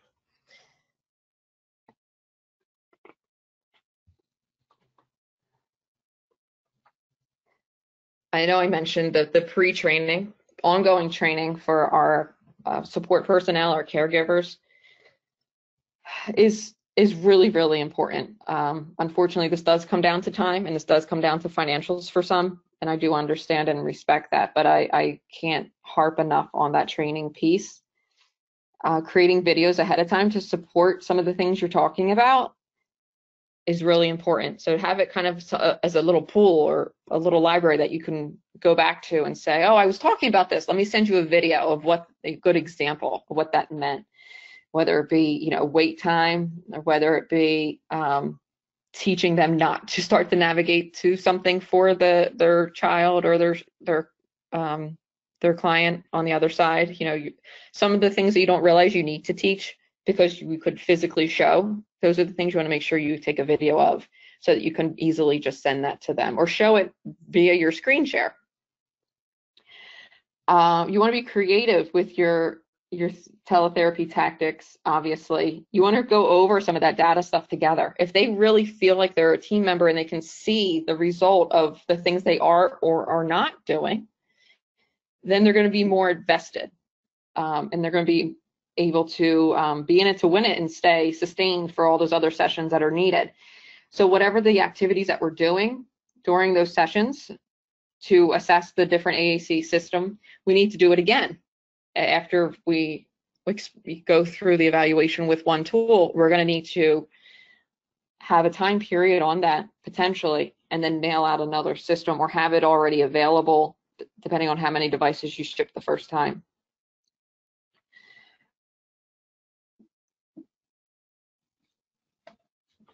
I know I mentioned the pre-training, ongoing training for our support personnel, our caregivers, is really, really important. Unfortunately, this does come down to time, and this does come down to financials for some, and I do understand and respect that, but I can't harp enough on that training piece. Creating videos ahead of time to support some of the things you're talking about is really important. So have it kind of as a little pool or a little library that you can go back to and say, oh, I was talking about this. Let me send you a video of what a good example of what that meant, whether it be, you know, wait time, or whether it be teaching them not to start to navigate to something for their child or their client on the other side. You know, some of the things that you don't realize you need to teach because you could physically show, those are the things you want to make sure you take a video of so that you can easily just send that to them or show it via your screen share. You want to be creative with your your teletherapy tactics, obviously, you want to go over some of that data stuff together. If they really feel like they're a team member and they can see the result of the things they are or are not doing, then they're going to be more invested, and they're going to be able to be in it to win it and stay sustained for all those other sessions that are needed. So whatever the activities that we're doing during those sessions to assess the different AAC system, we need to do it again. After we go through the evaluation with one tool, we're going to need to have a time period on that potentially, and then nail out another system or have it already available, depending on how many devices you ship the first time.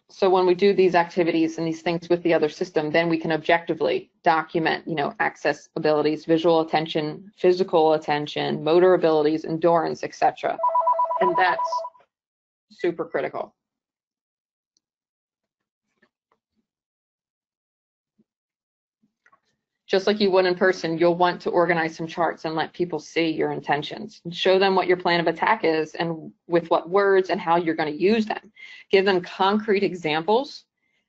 So when we do these activities and these things with the other system, then we can objectively document, access abilities, visual attention, physical attention, motor abilities, endurance, etc. And that's super critical. Just like you would in person, you'll want to organize some charts and let people see your intentions. Show them what your plan of attack is and with what words and how you're going to use them. Give them concrete examples,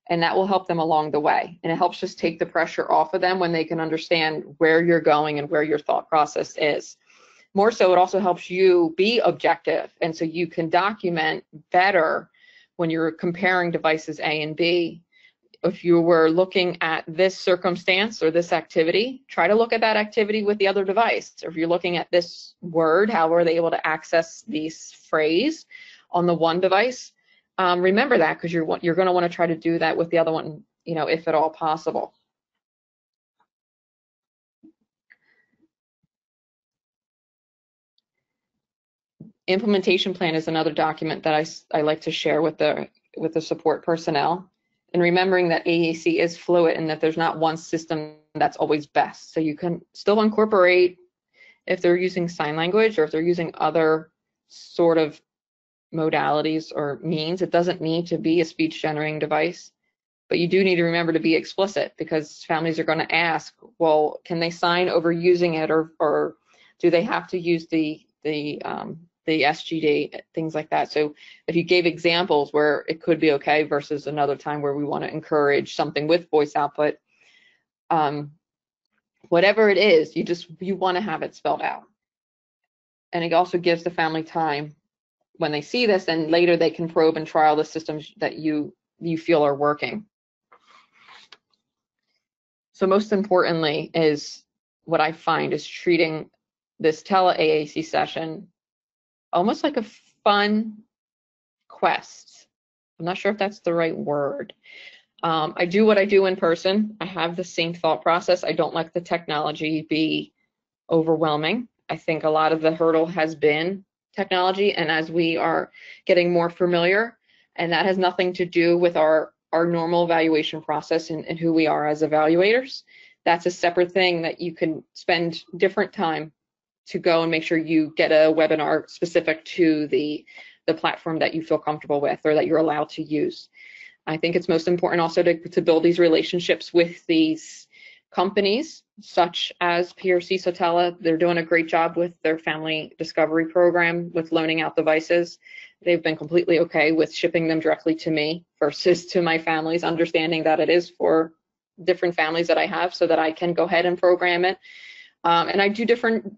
and that will help them along the way. And it helps just take the pressure off of them when they can understand where you're going and where your thought process is. More so, it also helps you be objective, and so you can document better when you're comparing devices A and B. If you were looking at this circumstance or this activity, try to look at that activity with the other device. Or if you're looking at this word, how were they able to access this phrase on the one device? Remember that, because you're going to want to try to do that with the other one, if at all possible. Implementation plan is another document that I like to share with the support personnel. And remembering that AAC is fluid and that there's not one system that's always best. So you can still incorporate if they're using sign language or if they're using other sort of modalities or means. It doesn't need to be a speech generating device, but you do need to remember to be explicit, because families are going to ask, well, can they sign over using it, or do they have to use the SGD, things like that. So if you gave examples where it could be okay versus another time where we want to encourage something with voice output, whatever it is, you want to have it spelled out. And it also gives the family time when they see this, and later they can probe and trial the systems that you feel are working. So most importantly is what I find is treating this Tele-AAC session almost like a fun quest. I'm not sure if that's the right word. I do what I do in person. I have the same thought process. I don't let the technology be overwhelming. I think a lot of the hurdle has been technology, and as we are getting more familiar, and that has nothing to do with our normal evaluation process and who we are as evaluators. That's a separate thing that you can spend different time to go and make sure you get a webinar specific to the platform that you feel comfortable with or that you're allowed to use. I think it's most important also to build these relationships with these companies, such as PRC Sotella. They're doing a great job with their family discovery program with loaning out devices. They've been completely okay with shipping them directly to me versus to my families, understanding that it is for different families that I have, so that I can go ahead and program it. And I do different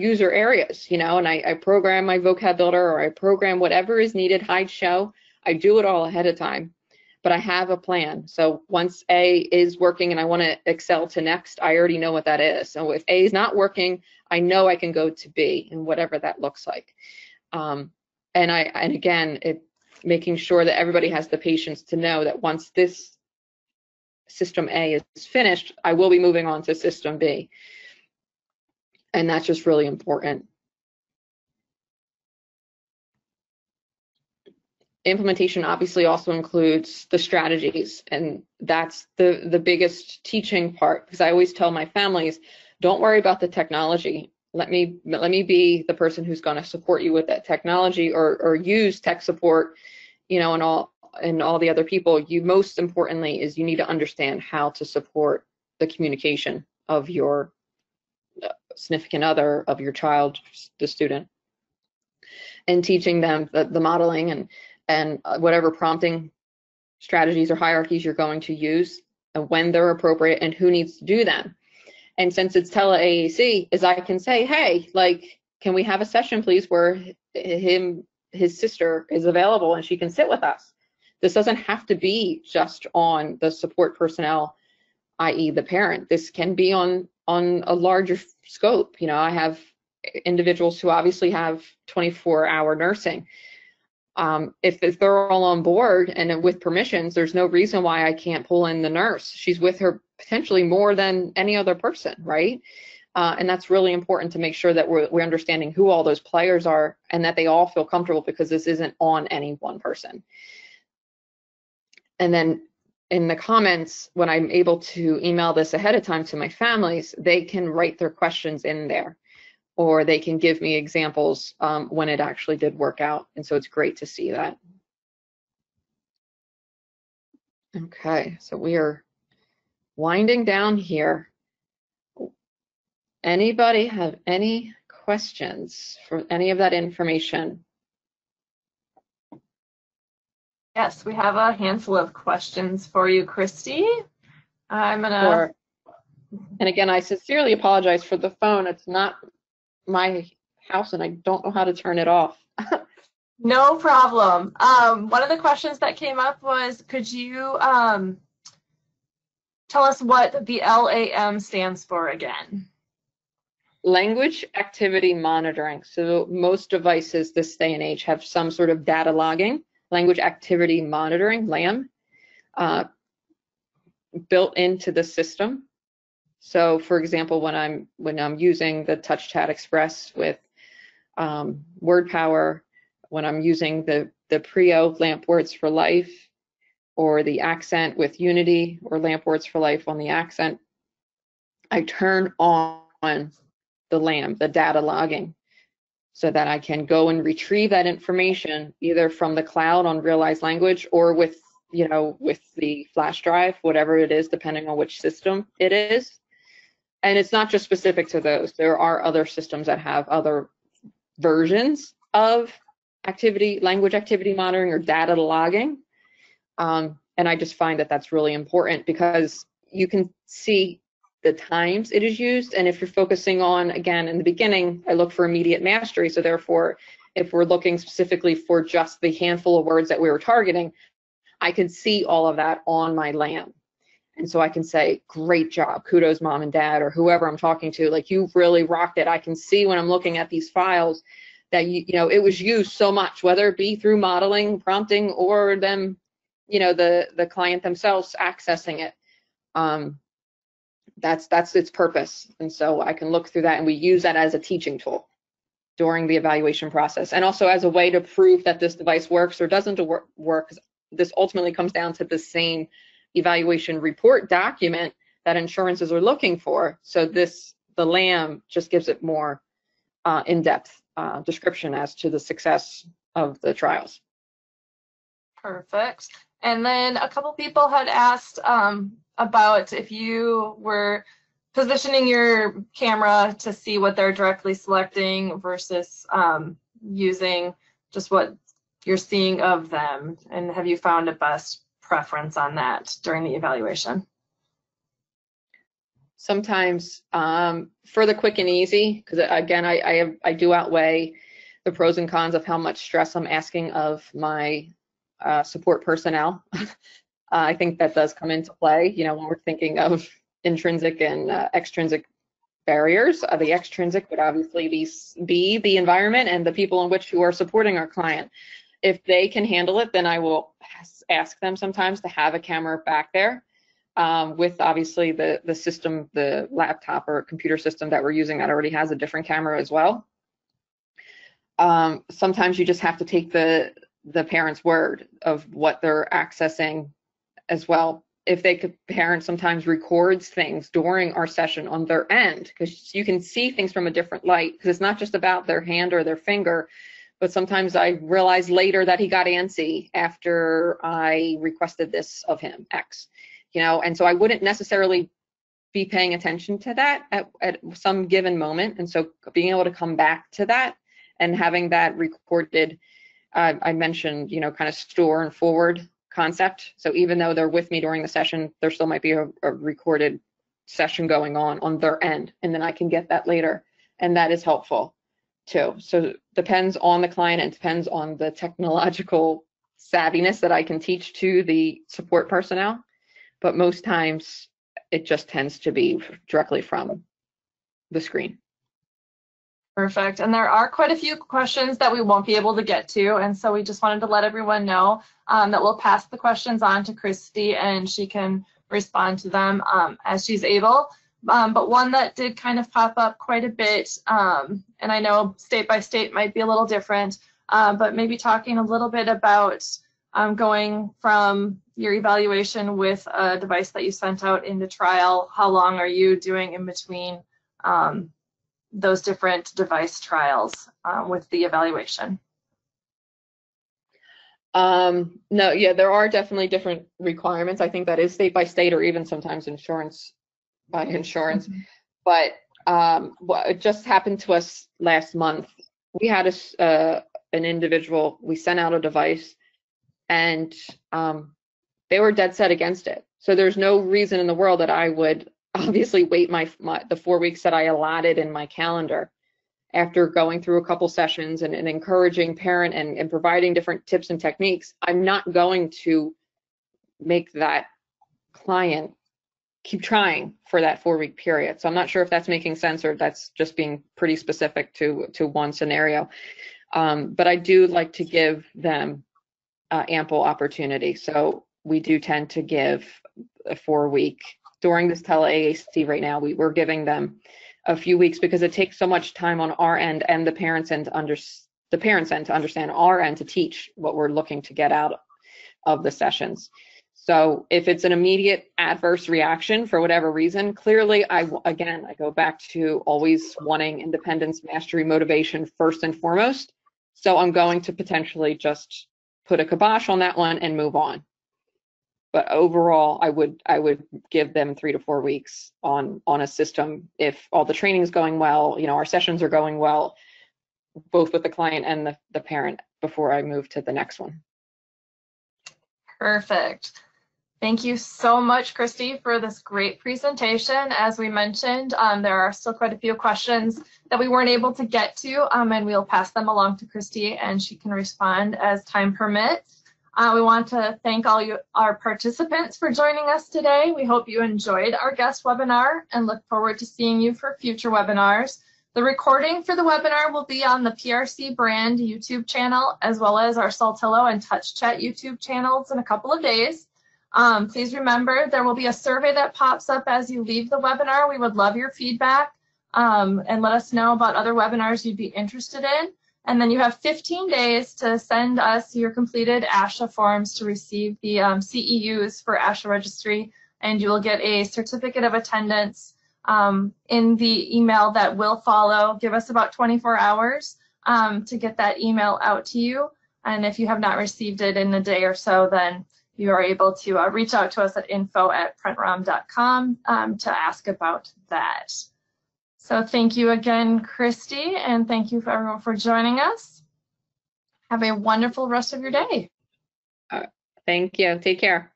user areas, and I program my vocab builder, or I program whatever is needed, hide, show. I do it all ahead of time, but I have a plan. So once A is working and I want to excel to next, I already know what that is. So if A is not working, I know I can go to B, and whatever that looks like. And again, making sure that everybody has the patience to know that once this system A is finished, I will be moving on to system B. And that's just really important. Implementation obviously also includes the strategies, and that's the biggest teaching part, because I always tell my families, don't worry about the technology. Let me be the person who's going to support you with that technology, or use tech support, and all the other people. You most importantly is you need to understand how to support the communication of your significant other, of your child, the student. and teaching them the modeling and whatever prompting strategies or hierarchies you're going to use, and when they're appropriate and who needs to do them. And since it's Tele-AAC, is I can say, hey, like, can we have a session, please, where his sister is available and she can sit with us. This doesn't have to be just on the support personnel, i.e. the parent. This can be on a larger scope. You know, I have individuals who obviously have 24-hour nursing. If they're all on board and with permissions, there's no reason why I can't pull in the nurse. She's with her potentially more than any other person, right? And that's really important to make sure that we're understanding who all those players are and that they all feel comfortable, because this isn't on any one person. And then in the comments, when I'm able to email this ahead of time to my families, they can write their questions in there, or they can give me examples when it actually did work out. And so it's great to see that. Okay, so we are winding down here. Anybody have any questions for any of that information? Yes, we have a handful of questions for you, Christy. I'm gonna. Sure. And again, I sincerely apologize for the phone. It's not my house and I don't know how to turn it off. No problem. One of the questions that came up was, could you tell us what the LAM stands for again? Language activity monitoring. So most devices this day and age have some sort of data logging, language activity monitoring, LAM, built into the system. So for example, when I'm using the Touch Chat Express with Word Power, when I'm using the Prio LAMP Words for Life, or the Accent with Unity or LAMP Words for Life on the Accent, I turn on the LAM, the data logging, so that I can go and retrieve that information either from the cloud on Realized Language or with the flash drive, whatever it is, depending on which system it is. And it's not just specific to those. There are other systems that have other versions of language activity monitoring or data logging. And I just find that that's really important, because you can see the times it is used. And if you're focusing on, again, in the beginning, I look for immediate mastery. So therefore, if we're looking specifically for just the handful of words that we were targeting, I can see all of that on my LAM. And so I can say, great job, kudos mom and dad, or whoever I'm talking to, like, you really rocked it. I can see when I'm looking at these files that, it was used so much, whether it be through modeling, prompting, or them, the client themselves accessing it. That's its purpose. And so I can look through that, and we use that as a teaching tool during the evaluation process, and also as a way to prove that this device works or doesn't work, because this ultimately comes down to the same evaluation report document that insurances are looking for. So the LAM just gives it more in-depth description as to the success of the trials. Perfect. And then a couple people had asked about if you were positioning your camera to see what they're directly selecting versus using just what you're seeing of them, and have you found a best preference on that during the evaluation? Sometimes for the quick and easy, because again, I do outweigh the pros and cons of how much stress I'm asking of my support personnel. I think that does come into play, when we're thinking of intrinsic and extrinsic barriers. The extrinsic would obviously be the environment and the people in which who are supporting our client. If they can handle it, then I will ask them sometimes to have a camera back there with obviously the system, the laptop or computer system that we're using that already has a different camera as well. Sometimes you just have to take the parent's word of what they're accessing as well. If parent sometimes records things during our session on their end, because you can see things from a different light, because it's not just about their hand or their finger, but sometimes I realized later that he got antsy after I requested this of him, X, and so I wouldn't necessarily be paying attention to that at some given moment. And so being able to come back to that and having that recorded. I mentioned, kind of store and forward concept. So even though they're with me during the session, there still might be a recorded session going on their end, and then I can get that later, and that is helpful too. So depends on the client and depends on the technological savviness that I can teach to the support personnel, but most times it just tends to be directly from the screen. Perfect. And there are quite a few questions that we won't be able to get to, and so we just wanted to let everyone know that we'll pass the questions on to Christy, and she can respond to them as she's able. But one that did kind of pop up quite a bit, and I know state by state might be a little different, but maybe talking a little bit about going from your evaluation with a device that you sent out into trial, how long are you doing in between those different device trials with the evaluation? No, yeah, there are definitely different requirements. I think that is state by state, or even sometimes insurance by insurance. Mm-hmm. But it just happened to us last month. We had an individual, we sent out a device, and they were dead set against it. So there's no reason in the world that I would obviously wait the 4 weeks that I allotted in my calendar after going through a couple sessions and encouraging parent and providing different tips and techniques. I'm not going to make that client keep trying for that 4 week period. So I'm not sure if that's making sense or that's just being pretty specific to one scenario. But I do like to give them ample opportunity. So we do tend to give a 4 week. During this Tele-AAC right now, we're giving them a few weeks because it takes so much time on our end and the parents' end to understand our end to teach what we're looking to get out of the sessions. So if it's an immediate adverse reaction for whatever reason, clearly I go back to always wanting independence, mastery, motivation first and foremost. So I'm going to potentially just put a kibosh on that one and move on. But overall, I would give them 3 to 4 weeks on a system if all the training is going well, our sessions are going well, both with the client and the parent before I move to the next one. Perfect. Thank you so much, Christy, for this great presentation. As we mentioned, there are still quite a few questions that we weren't able to get to, and we'll pass them along to Christy, and she can respond as time permits. We want to thank all our participants for joining us today. We hope you enjoyed our guest webinar and look forward to seeing you for future webinars. The recording for the webinar will be on the PRC brand YouTube channel, as well as our Saltillo and TouchChat YouTube channels in a couple of days. Please remember, there will be a survey that pops up as you leave the webinar. We would love your feedback and let us know about other webinars you'd be interested in. And then you have 15 days to send us your completed ASHA forms to receive the CEUs for ASHA registry, and you will get a certificate of attendance in the email that will follow. Give us about 24 hours to get that email out to you. And if you have not received it in a day or so, then you are able to reach out to us at info@prentrom.com to ask about that. So thank you again, Christy, and thank you for everyone for joining us. Have a wonderful rest of your day. Thank you. Take care.